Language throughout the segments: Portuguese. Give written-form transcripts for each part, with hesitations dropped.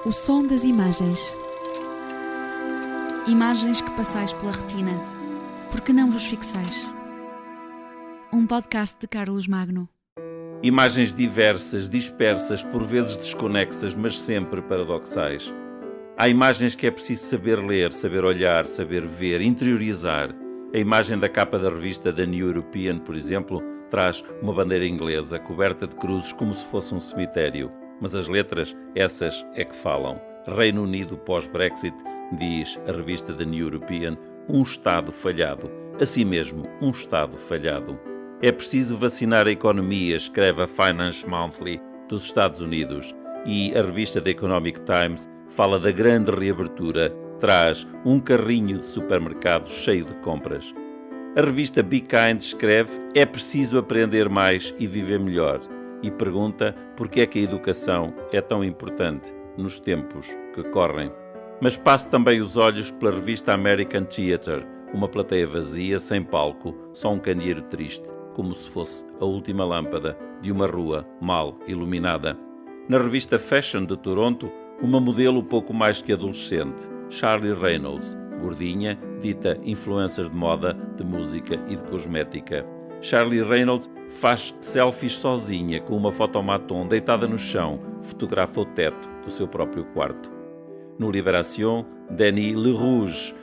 O som das imagens. Imagens que passais pela retina, porque não vos fixais. Um podcast de Carlos Magno. Imagens diversas, dispersas, por vezes desconexas, mas sempre paradoxais. Há imagens que é preciso saber ler, saber olhar, saber ver, interiorizar. A imagem da capa da revista The New European, por exemplo, traz uma bandeira inglesa coberta de cruzes como se fosse um cemitério. Mas as letras, essas é que falam. Reino Unido pós-Brexit, diz a revista The New European, um Estado falhado. Assim mesmo, um Estado falhado. É preciso vacinar a economia, escreve a Finance Monthly dos Estados Unidos. E a revista The Economic Times fala da grande reabertura, traz um carrinho de supermercado cheio de compras. A revista Be Kind escreve: é preciso aprender mais e viver melhor. E pergunta porque é que a educação é tão importante nos tempos que correm. Mas passe também os olhos pela revista American Theatre, uma plateia vazia, sem palco, só um candeeiro triste, como se fosse a última lâmpada de uma rua mal iluminada. Na revista Fashion de Toronto, uma modelo pouco mais que adolescente, Charlie Reynolds, gordinha, dita influencer de moda, de música e de cosmética. Charlie Reynolds faz selfies sozinha com uma fotomaton deitada no chão, fotografa o teto do seu próprio quarto. No Libération, Denis Lerouge,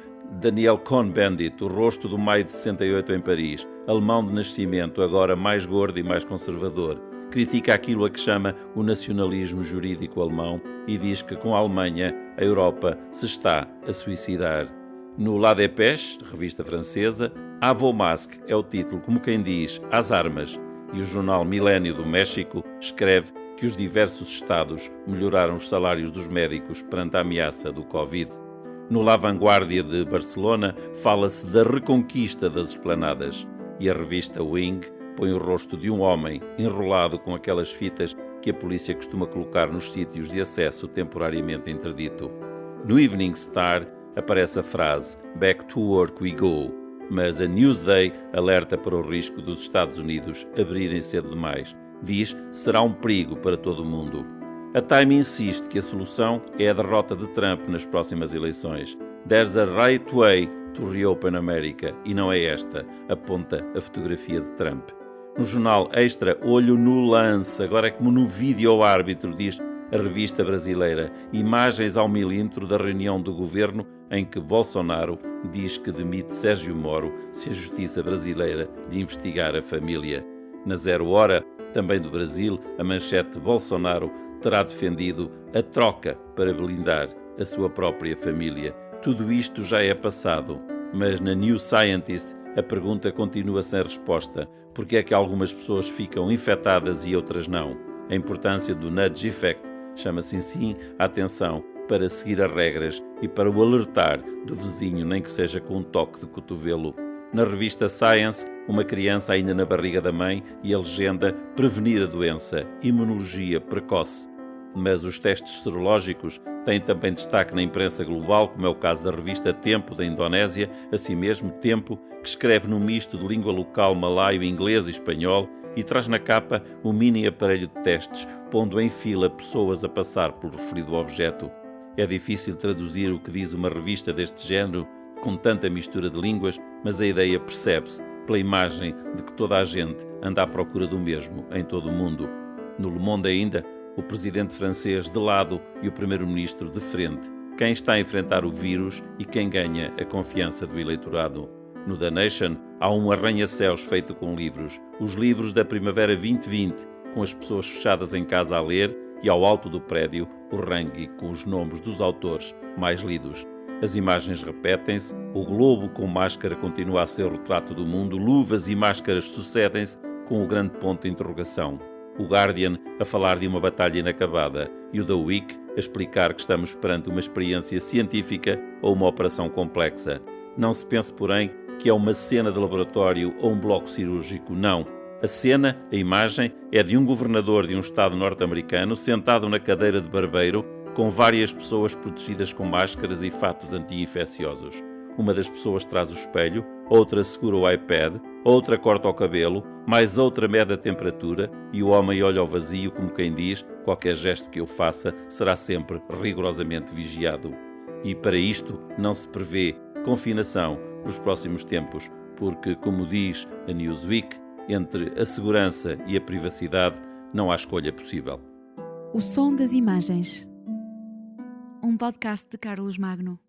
Daniel Cohn-Bendit, o rosto do maio de 68 em Paris, alemão de nascimento, agora mais gordo e mais conservador, critica aquilo a que chama o nacionalismo jurídico alemão e diz que com a Alemanha a Europa se está a suicidar. No La Dépêche, revista francesa, Avô Masque é o título, como quem diz, às armas, e o jornal Milênio do México escreve que os diversos estados melhoraram os salários dos médicos perante a ameaça do Covid. No La Vanguardia de Barcelona fala-se da reconquista das esplanadas e a revista Wing põe o rosto de um homem enrolado com aquelas fitas que a polícia costuma colocar nos sítios de acesso temporariamente interdito. No Evening Star aparece a frase "Back to work we go", mas a Newsday alerta para o risco dos Estados Unidos abrirem cedo demais. Diz: será um perigo para todo o mundo. A Time insiste que a solução é a derrota de Trump nas próximas eleições. There's a right way to reopen America, e não é esta, aponta a fotografia de Trump. No jornal Extra, olho no lance, agora é como no vídeo ao árbitro, diz a revista brasileira, imagens ao milímetro da reunião do governo em que Bolsonaro diz que demite Sérgio Moro se a justiça brasileira lhe investigar a família. Na Zero Hora, também do Brasil, a manchete: Bolsonaro terá defendido a troca para blindar a sua própria família. Tudo isto já é passado, mas na New Scientist a pergunta continua sem resposta. Porque é que algumas pessoas ficam infectadas e outras não? A importância do nudge effect chama-se assim a atenção para seguir as regras e para o alertar do vizinho, nem que seja com um toque de cotovelo. Na revista Science, uma criança ainda na barriga da mãe e a legenda: prevenir a doença, imunologia precoce. Mas os testes serológicos têm também destaque na imprensa global, como é o caso da revista Tempo, da Indonésia, assim mesmo Tempo, que escreve num misto de língua local malaio, inglês e espanhol e traz na capa um mini aparelho de testes, pondo em fila pessoas a passar pelo referido objeto. É difícil traduzir o que diz uma revista deste género, com tanta mistura de línguas, mas a ideia percebe-se pela imagem de que toda a gente anda à procura do mesmo em todo o mundo. No Le Monde ainda, o presidente francês de lado e o primeiro-ministro de frente. Quem está a enfrentar o vírus e quem ganha a confiança do eleitorado. No The Nation há um arranha-céus feito com livros. Os livros da Primavera 2020, com as pessoas fechadas em casa a ler, e ao alto do prédio o ranking com os nomes dos autores mais lidos. As imagens repetem-se, o globo com máscara continua a ser o retrato do mundo, luvas e máscaras sucedem-se com o grande ponto de interrogação. O Guardian a falar de uma batalha inacabada e o The Week a explicar que estamos perante uma experiência científica ou uma operação complexa. Não se pense, porém, que é uma cena de laboratório ou um bloco cirúrgico, não. A cena, a imagem, é de um governador de um estado norte-americano sentado na cadeira de barbeiro com várias pessoas protegidas com máscaras e fatos anti-infecciosos. Uma das pessoas traz o espelho, outra segura o iPad, outra corta o cabelo, mais outra mede a temperatura e o homem olha ao vazio como quem diz: qualquer gesto que eu faça será sempre rigorosamente vigiado. E para isto não se prevê confinação nos próximos tempos, porque, como diz a Newsweek, entre a segurança e a privacidade não há escolha possível. O som das imagens. Um podcast de Carlos Magno.